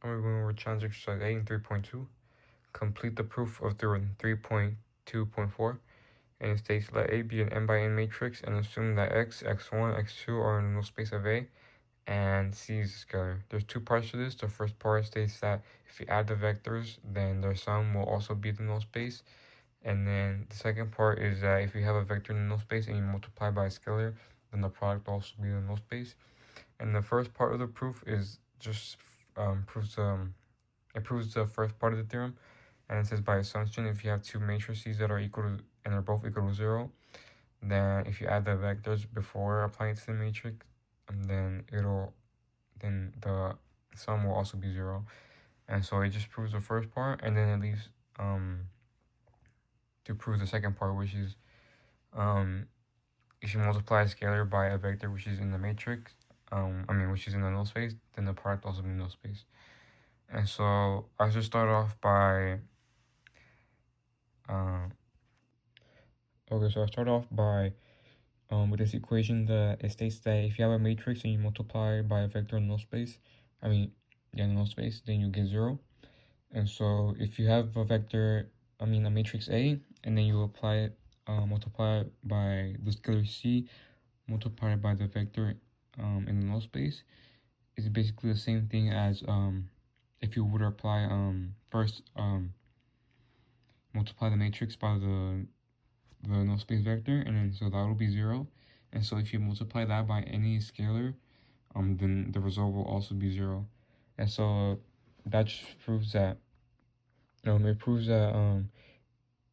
I'm going over challenge exercise 8 and 3.2. Complete the proof of theorem 3.2.4. And it states, let A be an n by n matrix and assume that x, x1, x2 are in the null space of A and C is a scalar. There's two parts to this. The first part states that if you add the vectors, then their sum will also be the null space. And then the second part is that if you have a vector in the null space and you multiply by a scalar, then the product will also be the null space. And the first part of the proof is just proves the first part of the theorem, and it says by assumption, if you have two matrices that are equal to and are both equal to 0, then if you add the vectors before applying it to the matrix, then the sum will also be 0. And so it just proves the first part, and then it leaves to prove the second part, which is if you multiply a scalar by a vector which is in the matrix, which is in the null space, then the product also be null space. And so I should start off by with this equation that it states that if you have a matrix and you multiply by a vector in null space, null space, then you get 0. And so if you have a vector, a matrix A, and then you apply it, multiply it by the scalar C, multiply it by the vector in the null space, it's basically the same thing as if you would apply first multiply the matrix by the null space vector, and then so that will be 0. And so if you multiply that by any scalar, then the result will also be 0. And so that just proves that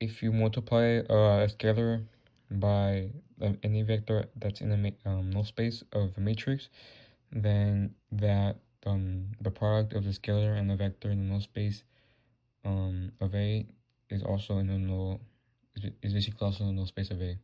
if you multiply a scalar by any vector that's in the null space of a matrix, then that the product of the scalar and the vector in the null space of A is also in the null is basically also in the null space of A.